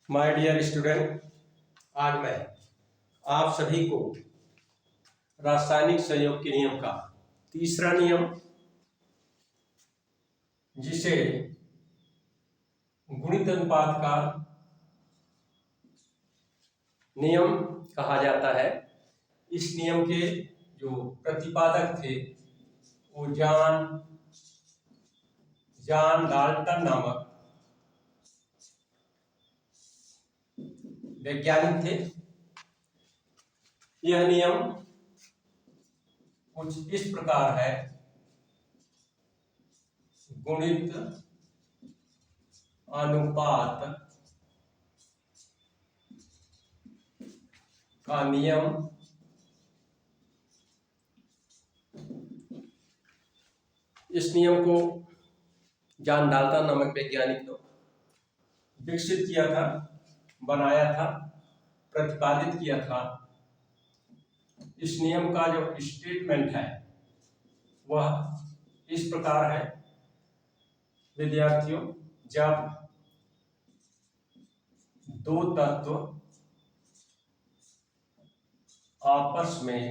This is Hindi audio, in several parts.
माय डियर स्टूडेंट, आज मैं आप सभी को रासायनिक संयोग के नियम का तीसरा नियम, जिसे गुणित अनुपात का नियम कहा जाता है, इस नियम के जो प्रतिपादक थे वो जॉन डाल्टन नामक वैज्ञानिक थे। यह नियम कुछ इस प्रकार है: गुणित अनुपात का नियम इस नियम को जॉन डाल्टन नामक वैज्ञानिक ने विकसित किया था, बनाया था, प्रतिपादित किया था। इस नियम का जो स्टेटमेंट है वह इस प्रकार है: विद्यार्थियों, जब दो तत्व आपस में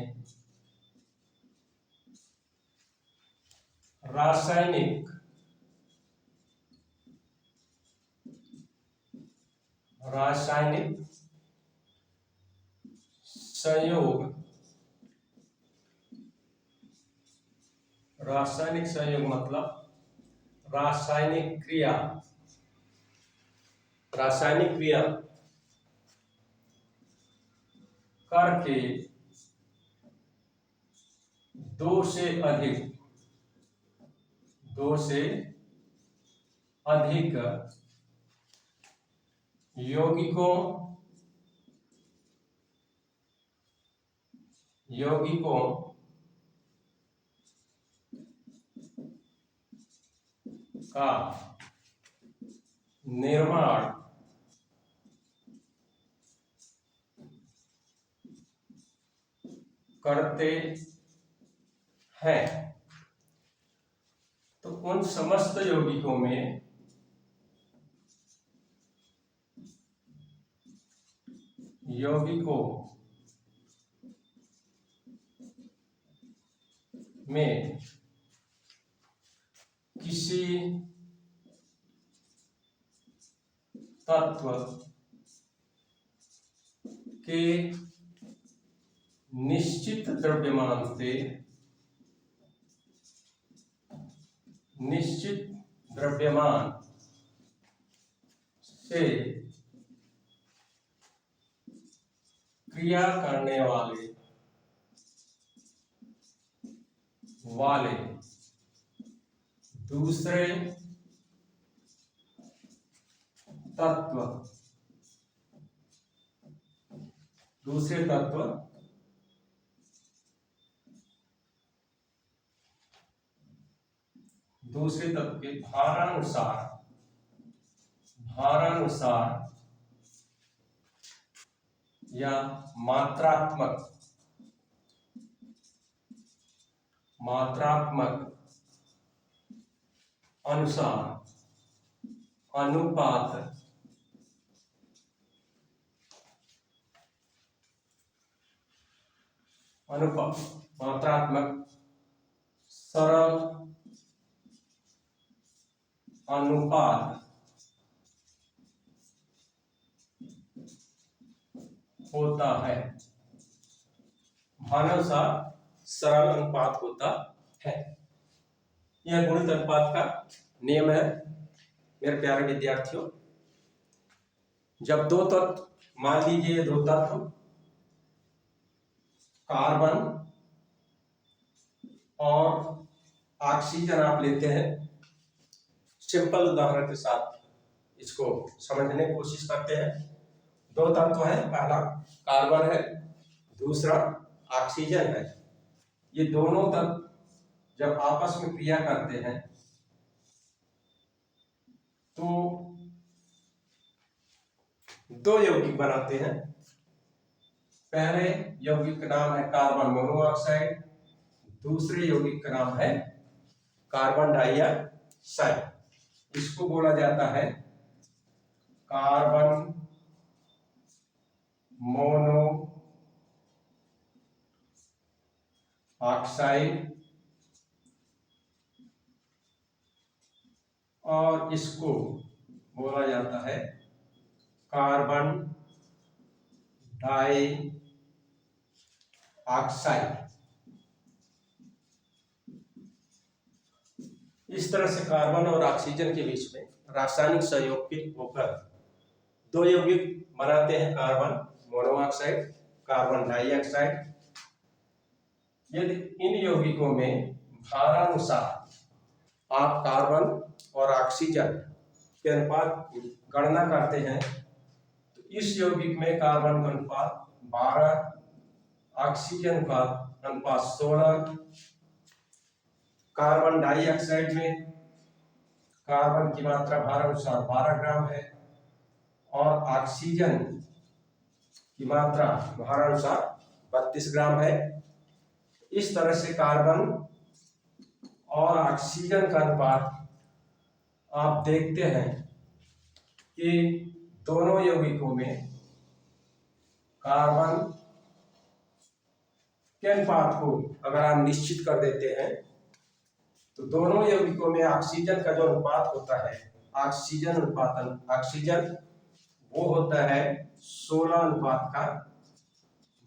रासायनिक संयोग मतलब रासायनिक क्रिया करके दो से अधिक यौगिकों का निर्माण करते हैं, तो उन समस्त यौगिकों में किसी तत्व के निश्चित द्रव्यमान से क्रिया करने वाले दूसरे तत्व के भारानुसार या मात्रात्मक अनुसार मात्रात्मक सरल अनुपात होता है। भारानुसार सरल अनुपात होता है। यह गुणित अनुपात का नियम है। मेरे प्यारे विद्यार्थियों, जब दो तत्व, मान लीजिए दो तत्व कार्बन और ऑक्सीजन आप लेते हैं, सिंपल उदाहरण के साथ इसको समझने की कोशिश करते हैं। दो तत्व है, पहला कार्बन है, दूसरा ऑक्सीजन है। ये दोनों तत्व जब आपस में क्रिया करते हैं तो दो यौगिक बनाते हैं। पहले यौगिक का नाम है कार्बन मोनोऑक्साइड, दूसरे यौगिक का नाम है कार्बन डाइऑक्साइड। इसको बोला जाता है कार्बन मोनो ऑक्साइड और इसको बोला जाता है कार्बन डाई ऑक्साइड। इस तरह से कार्बन और ऑक्सीजन के बीच में रासायनिक सहयोग के होकर दो यौगिक बनाते हैं, कार्बन मोनोऑक्साइड, कार्बन डाइऑक्साइड। यदि इन यौगिकों में भारानुसार आप कार्बन और ऑक्सीजन के अनुपात की गणना करते हैं तो इस यौगिक में कार्बन का अनुपात 12, ऑक्सीजन का अनुपात 16, कार्बन डाइऑक्साइड में कार्बन की मात्रा भारानुसार 12 ग्राम है और ऑक्सीजन की मात्रा भारानुसार 32 ग्राम है। इस तरह से कार्बन और ऑक्सीजन का अनुपात आप देखते हैं कि दोनों यौगिकों में कार्बन के अनुपात को अगर आप निश्चित कर देते हैं तो दोनों यौगिकों में ऑक्सीजन का जो अनुपात होता है, ऑक्सीजन अनुपात ऑक्सीजन वो होता है 16 अनुपात का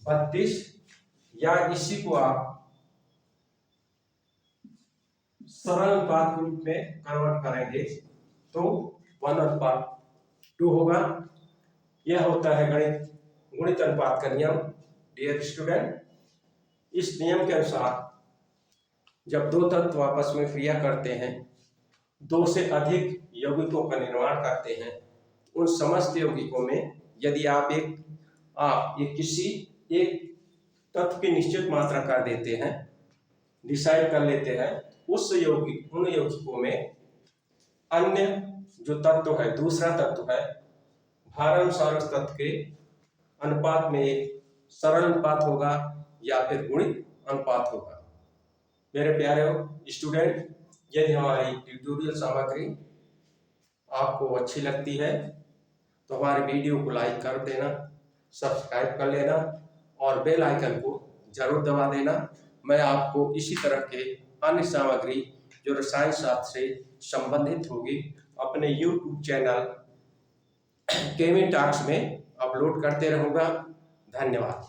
32, या इसी को आप सरल अनुपात के रूप में कन्वर्ट करेंगे तो 1:2 होगा। यह होता है गणित अनुपात का नियम। डियर स्टूडेंट, इस नियम के अनुसार जब दो तत्व आपस में क्रिया करते हैं, दो से अधिक यौगिकों का निर्माण करते हैं, उन समस्त यौगिकों में यदि आप किसी एक तत्व की निश्चित मात्रा कर देते हैं, डिसाइड कर लेते हैं, उन यौगिकों में अन्य जो तत्व है, दूसरा तत्व है, भारानुसार उस तत्व के अनुपात में एक सरल अनुपात होगा या फिर गुणित अनुपात होगा। मेरे प्यारे स्टूडेंट, यदि हमारी ट्यूटोरियल सामग्री आपको अच्छी लगती है तो हमारे वीडियो को लाइक कर देना, सब्सक्राइब कर लेना और बेल आइकन को जरूर दबा देना। मैं आपको इसी तरह के अन्य सामग्री जो रसायन शास्त्र से संबंधित होगी अपने YouTube चैनल केमी टॉक्स में अपलोड करते रहूँगा। धन्यवाद।